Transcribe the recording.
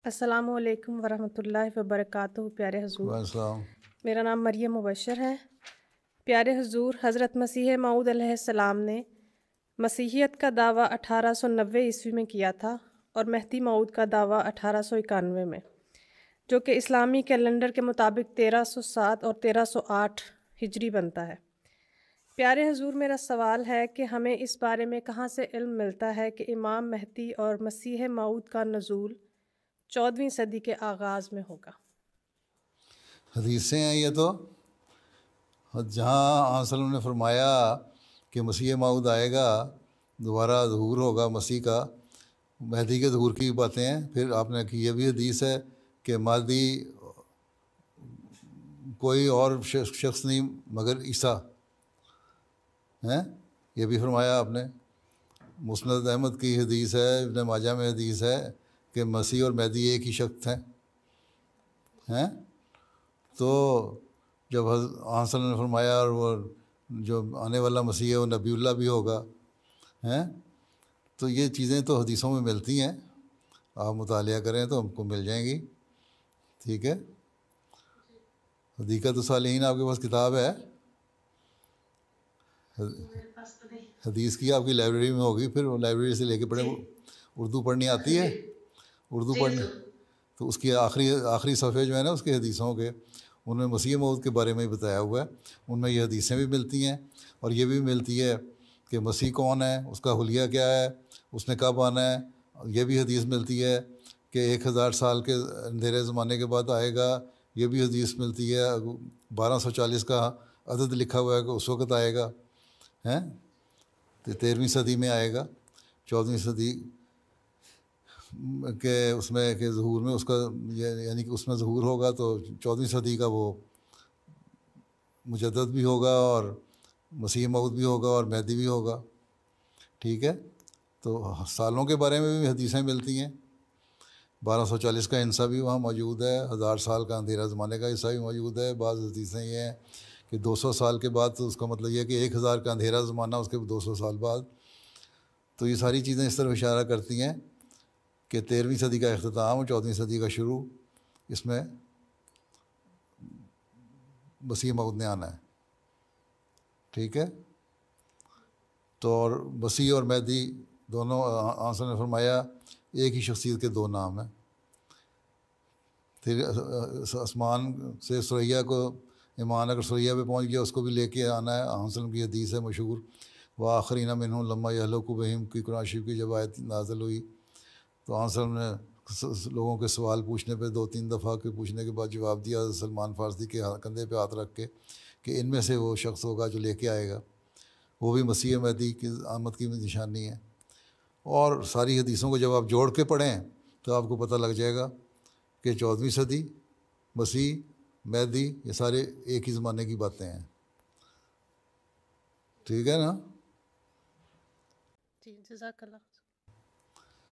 السلام علیکم ورحمۃ اللہ وبرکاتہ۔ پیارے حضور، السلام۔ میرا نام مریم مبشر ہے۔ پیارے حضور، حضرت مسیح موعود علیہ السلام نے مسیحیت کا دعویٰ 1890 عیسوی میں کیا تھا اور مہدی موعود کا دعویٰ 1891 میں، جو کہ اسلامی کیلنڈر کے مطابق 1307 اور 1308 ہجری بنتا ہے۔ پیارے حضور، میرا سوال ہے کہ ہمیں اس بارے میں کہاں سے علم ملتا ہے کہ امام مہدی اور مسیح موعود کا نزول 14ویں صدی کے آغاز میں ہوگا؟ حدیثیں ہیں یہ تو، جہاں آن وسلم نے فرمایا کہ مسیح موعود آئے گا، دوبارہ ظہور ہوگا مسیح کا، مہدی کے ظہور کی باتیں ہیں۔ پھر آپ نے کہ یہ بھی حدیث ہے کہ مہدی کوئی اور شخص نہیں مگر عیسیٰ ہیں، یہ بھی فرمایا آپ نے۔ مسند احمد کی حدیث ہے، ابن ماجہ میں حدیث ہے کہ مسیح اور مہدی ایک ہی شخص ہیں۔ تو جب آن صلی اللہ علیہ وسلم نے فرمایا اور وہ جو آنے والا مسیح ہے وہ نبی اللہ بھی ہوگا، تو یہ چیزیں تو حدیثوں میں ملتی ہیں، آپ مطالعہ کریں تو ہم کو مل جائیں گی، ٹھیک ہے۔ حدیقۃ الصالحین آپ کے پاس کتاب ہے؟ حدیث کی آپ کی لائبریری میں ہوگی، پھر وہ لائبریری سے لے کے پڑھیں۔ اردو پڑھنی آتی ہے؟ اردو پڑھنی تو اس کی آخری صفحے جو ہے نا اس کے حدیثوں کے، ان میں مسیح موعود کے بارے میں ہی بتایا ہوا ہے، ان میں یہ حدیثیں بھی ملتی ہیں، اور یہ بھی ملتی ہے کہ مسیح کون ہے، اس کا حلیہ کیا ہے، اس نے کب آنا ہے۔ یہ بھی حدیث ملتی ہے کہ 1000 سال کے اندھیرے زمانے کے بعد آئے گا، یہ بھی حدیث ملتی ہے۔ 1240 کا عدد لکھا ہوا ہے کہ اس وقت آئے گا، 13ویں صدی میں آئے گا، 14ویں صدی کہ اس میں کہ ظہور میں اس کا یعنی کہ اس میں ظہور ہوگا تو 14ویں صدی کا وہ مجدد بھی ہوگا اور مسیح موعود بھی ہوگا اور مہدی بھی ہوگا، ٹھیک ہے۔ تو سالوں کے بارے میں بھی حدیثیں ملتی ہیں۔ 1240 کا حصہ بھی وہاں موجود ہے، 1000 سال کا اندھیرا زمانے کا حصہ بھی موجود ہے۔ بعض حدیثیں یہ ہیں کہ 200 سال کے بعد، تو اس کا مطلب یہ ہے کہ 1000 کا اندھیرا زمانہ اس کے 200 سال بعد۔ تو یہ ساری چیزیں اس طرف اشارہ کرتی ہیں کہ 13ویں صدی کا اختتام اور 14ویں صدی کا شروع، اس میں مسیح موعود نے آنا ہے، ٹھیک ہے۔ تو اور مسیح اور مہدی دونوں آنسر نے فرمایا ایک ہی شخصیت کے دو نام ہیں۔ پھر آسمان سے سریا کو ایمان اگر سریا پہ پہنچ گیا اس کو بھی لے کے آنا ہے۔ آنسر کی حدیث ہے مشہور، وآخرین منہم لما یہلکوا بہم کی قرآن شریف کی جب آیت نازل ہوئی تو آنسر نے لوگوں کے سوال پوچھنے پہ 2-3 دفعہ کے پوچھنے کے بعد جواب دیا سلمان فارسی کے کندھے پہ ہاتھ رکھ کے کہ ان میں سے وہ شخص ہوگا جو لے کے آئے گا، وہ بھی مسیح مہدی کی آمد کی نشانی ہے۔ اور ساری حدیثوں کو جب آپ جوڑ کے پڑھیں تو آپ کو پتہ لگ جائے گا کہ 14ویں صدی، مسیح، مہدی، یہ سارے ایک ہی زمانے کی باتیں ہیں، ٹھیک ہے نا؟ جی، جزاک اللہ۔